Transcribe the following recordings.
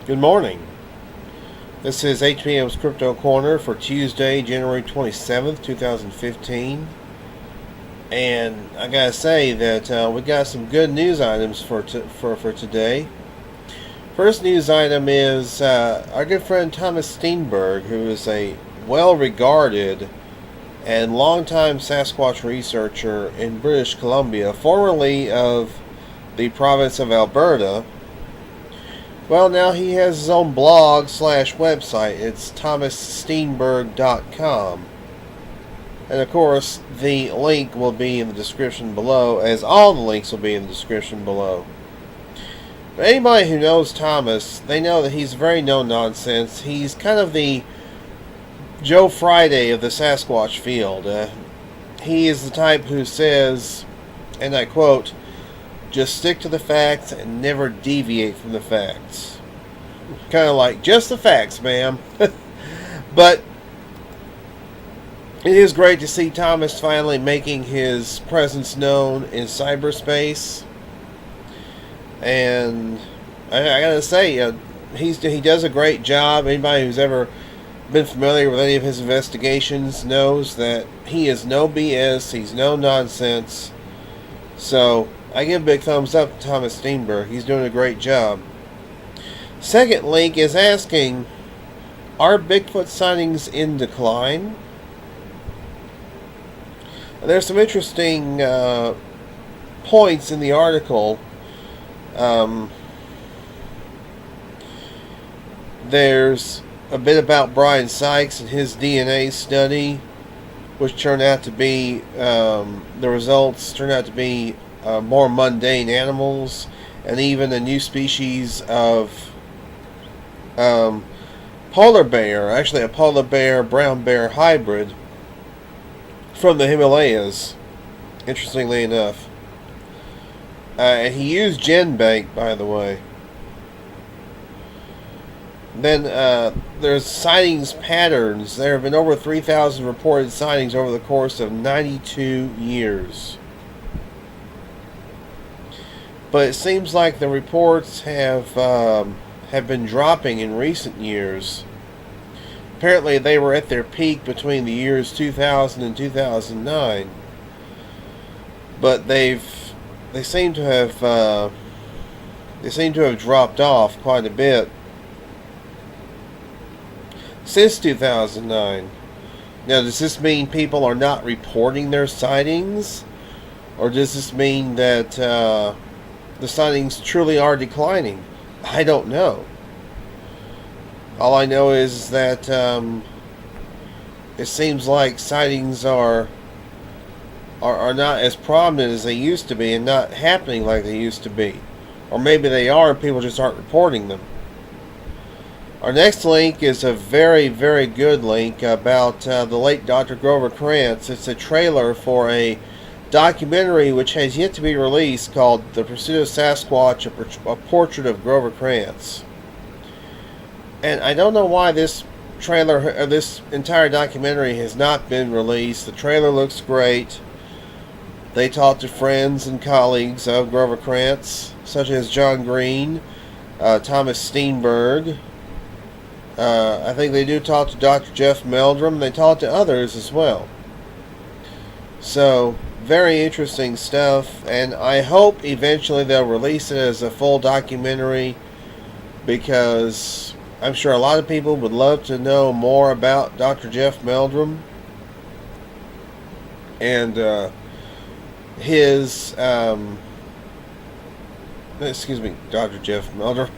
Good morning. This is HBM's Crypto-Corner for Tuesday, January 27th, 2015. And I gotta say that we got some good news items for today. First news item is our good friend Thomas Steenberg, who is a well-regarded and longtime Sasquatch researcher in British Columbia, formerly of the province of Alberta. Well, now he has his own blog / website. It's thomassteenberg.com. And of course, the link will be in the description below, as all the links will be in the description below. But anybody who knows Thomas, they know that he's very no-nonsense. He's kind of the Joe Friday of the Sasquatch field. He is the type who says, and I quote, "Just stick to the facts and never deviate from the facts." Kind of like, just the facts, ma'am. But it is great to see Thomas finally making his presence known in cyberspace. And I gotta say, he does a great job. Anybody who's ever been familiar with any of his investigations knows that he is no BS, he's no nonsense. So I give a big thumbs up to Thomas Steenberg. He's doing a great job. Second link is asking, are Bigfoot sightings in decline? There's some interesting points in the article. There's a bit about Brian Sykes and his DNA study, which turned out to be, the results turned out to be more mundane animals, and even a new species of polar bear, actually a polar bear brown bear hybrid from the Himalayas, interestingly enough. And he used GenBank, by the way. Then there's sightings patterns. There have been over 3,000 reported sightings over the course of 92 years. But it seems like the reports have been dropping in recent years. Apparently, they were at their peak between the years 2000 and 2009. But they seem to have dropped off quite a bit since 2009. Now, does this mean people are not reporting their sightings, or does this mean that the sightings truly are declining? I don't know. All I know is that it seems like sightings are not as prominent as they used to be, and not happening like they used to be. Or maybe they are, and people just aren't reporting them. Our next link is a very, very good link about the late Dr. Grover Krantz. It's a trailer for a documentary which has yet to be released called The Pursuit of Sasquatch, a Portrait of Grover Krantz. And I don't know why this trailer, this entire documentary has not been released. The trailer looks great. They talked to friends and colleagues of Grover Krantz, such as John Green, Thomas Steenberg. I think they do talk to Dr. Jeff Meldrum. They talk to others as well. So, very interesting stuff, and I hope eventually they'll release it as a full documentary, because I'm sure a lot of people would love to know more about Dr. Jeff Meldrum and his Dr. Jeff Meldrum.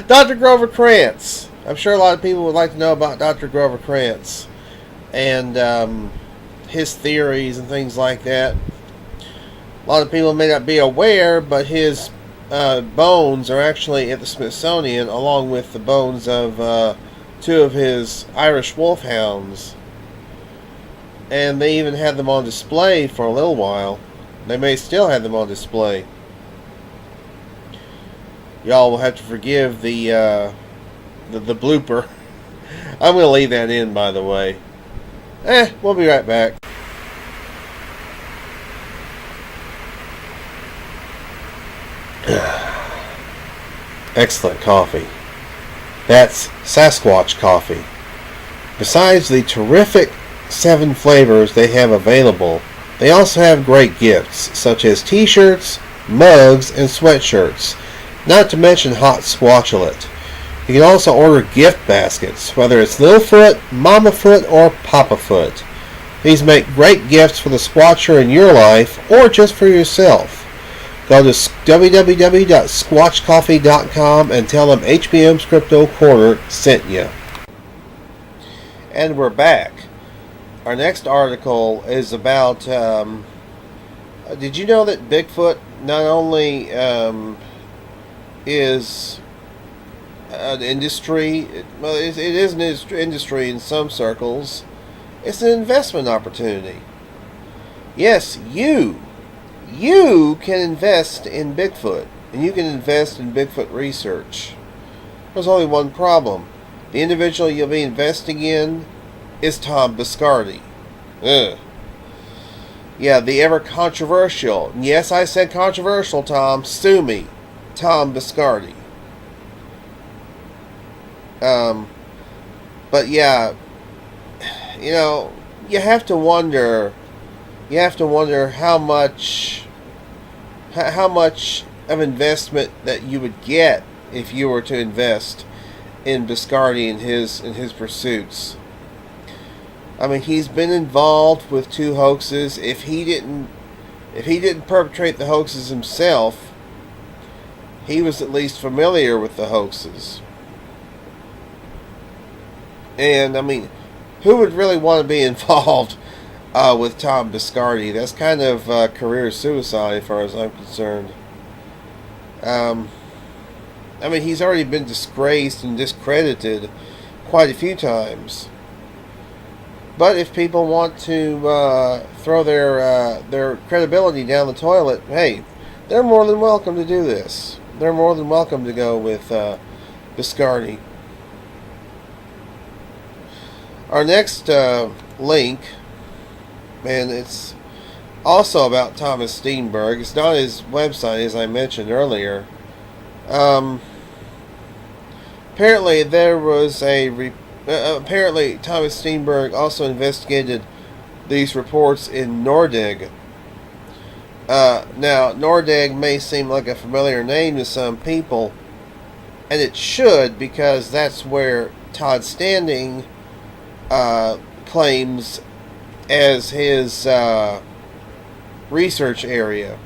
Dr. Grover Krantz. I'm sure a lot of people would like to know about Dr. Grover Krantz and his theories and things like that. A lot of people may not be aware, but his bones are actually at the Smithsonian, along with the bones of two of his Irish wolfhounds. And they even had them on display for a little while. They may still have them on display. Y'all will have to forgive the blooper. I'm going to leave that in, by the way. We'll be right back. excellent coffee. That's Sasquatch coffee. Besides the terrific 7 flavors they have available, they also have great gifts, such as t-shirts, mugs, and sweatshirts, not to mention hot squatchlet. You can also order gift baskets, whether it's Littlefoot, Mamafoot, or Papafoot. These make great gifts for the squatcher in your life, or just for yourself. Go to www.squatchcoffee.com and tell them HBM's Crypto-Corner sent you. And we're back. Our next article is about, did you know that Bigfoot not only is an industry, well, it is an industry in some circles, it's an investment opportunity. Yes, you can invest in Bigfoot, and you can invest in Bigfoot research. There's only one problem. The individual you'll be investing in is Tom Biscardi. Ugh. Yeah, the ever controversial, yes, I said controversial, Tom, sue me, Tom Biscardi. But yeah, you know, you have to wonder how much of investment that you would get if you were to invest in Biscardi and his pursuits. I mean, he's been involved with 2 hoaxes. If he didn't perpetrate the hoaxes himself, he was at least familiar with the hoaxes. And I mean, who would really want to be involved with Tom Biscardi? That's kind of career suicide as far as I'm concerned. I mean, he's already been disgraced and discredited quite a few times. But if people want to throw their credibility down the toilet, hey, they're more than welcome to do this. They're more than welcome to go with Biscardi. Our next link, and it's also about Thomas Steenburg. It's not his website, as I mentioned earlier. Apparently, there was apparently Thomas Steenburg also investigated these reports in Nordeg. Now, Nordeg may seem like a familiar name to some people, and it should, because that's where Todd Standing claims as his research area.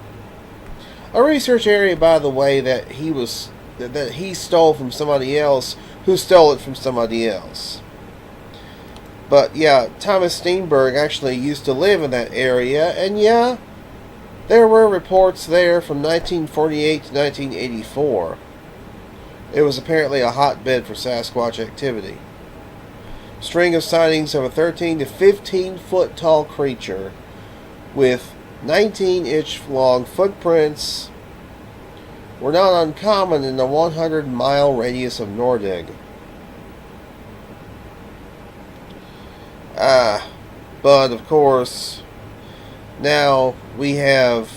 A research area, by the way, that he stole from somebody else who stole it from somebody else. But yeah, Thomas Steenburg actually used to live in that area, and yeah, there were reports there from 1948 to 1984. It was apparently a hotbed for Sasquatch activity. String of sightings of a 13 to 15 foot tall creature with 19-inch long footprints were not uncommon in the 100-mile radius of Nordeg. But of course, now we have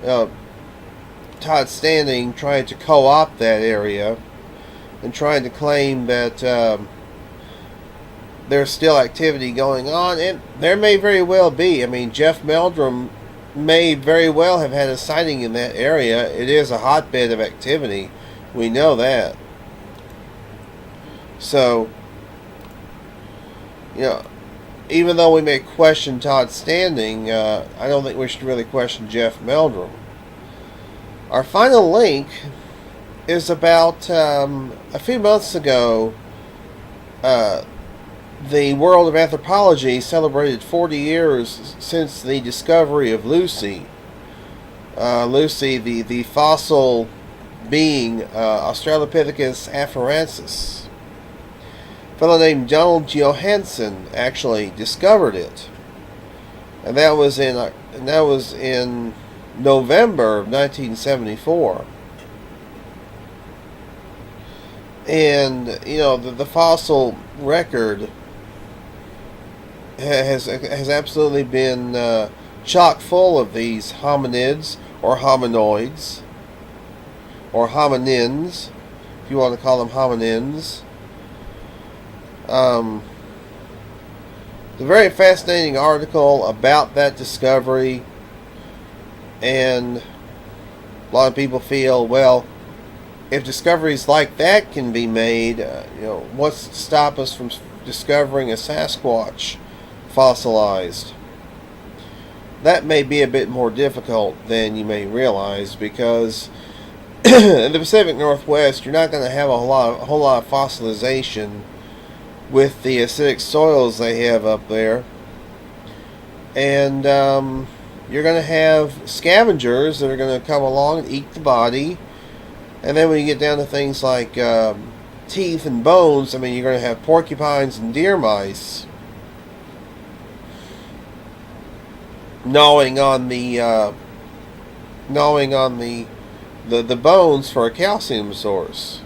Todd Standing trying to co-opt that area and trying to claim that there's still activity going on, and there may very well be. I mean, Jeff Meldrum may very well have had a sighting in that area. It is a hotbed of activity. We know that. So, you know, even though we may question Todd Standing, I don't think we should really question Jeff Meldrum. Our final link is about a few months ago. The world of anthropology celebrated 40 years since the discovery of Lucy. Lucy, the fossil being Australopithecus afarensis. A fellow named Donald Johansen actually discovered it, and that was in November of 1974. And you know, the fossil record has absolutely been chock full of these hominids or hominoids or hominins, if you want to call them hominins. It's a very fascinating article about that discovery, and a lot of people feel, well, if discoveries like that can be made, what's to stop us from discovering a Sasquatch fossilized? That may be a bit more difficult than you may realize, because in the Pacific Northwest, you're not going to have a whole lot of fossilization with the acidic soils they have up there. And you're going to have scavengers that are going to come along and eat the body. And then when you get down to things like teeth and bones, I mean, you're going to have porcupines and deer mice gnawing on the bones for a calcium source.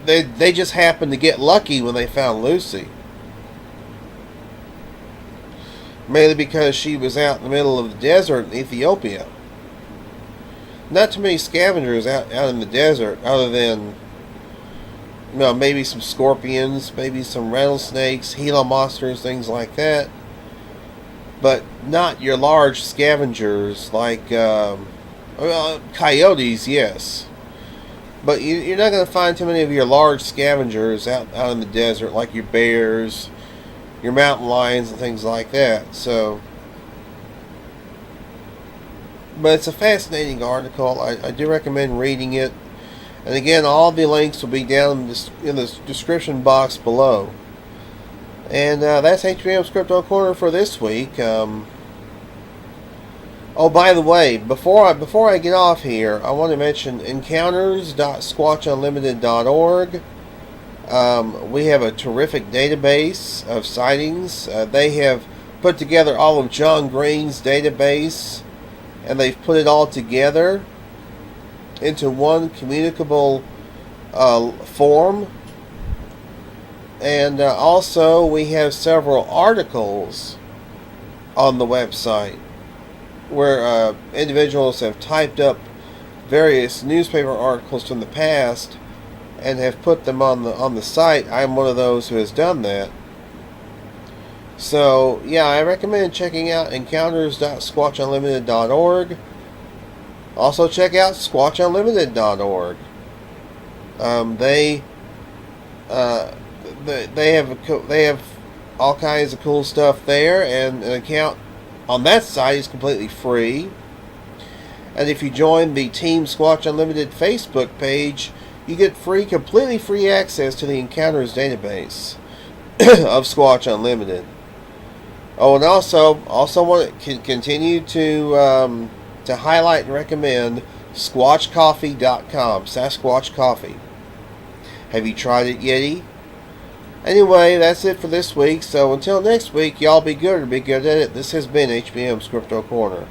They just happened to get lucky when they found Lucy. Mainly because she was out in the middle of the desert in Ethiopia. Not too many scavengers out in the desert, other than maybe some scorpions, maybe some rattlesnakes, Gila monsters, things like that. But not your large scavengers like coyotes, yes. But you're not going to find too many of your large scavengers out in the desert, like your bears, your mountain lions, and things like that. So, but it's a fascinating article. I do recommend reading it. And again, all the links will be down in the description box below. And that's HBM's Crypto-Corner for this week. Oh, by the way, before I get off here, I want to mention encounters.squatchunlimited.org. We have a terrific database of sightings. They have put together all of John Green's database, and they've put it all together into one communicable form. And also, we have several articles on the website where individuals have typed up various newspaper articles from the past and have put them on the site. I'm one of those who has done that. So yeah, I recommend checking out encounters.squatchunlimited.org. Also check out squatchunlimited.org. They have all kinds of cool stuff there, and an account on that site is completely free. And if you join the Team Squatch Unlimited Facebook page, you get completely free access to the Encounters database of Squatch Unlimited. Oh, and also want to continue to highlight and recommend SquatchCoffee.com, Sasquatch Coffee. Have you tried it, Yeti? Anyway, that's it for this week. So until next week, y'all be good or be good at it. This has been HBM's Crypto Corner.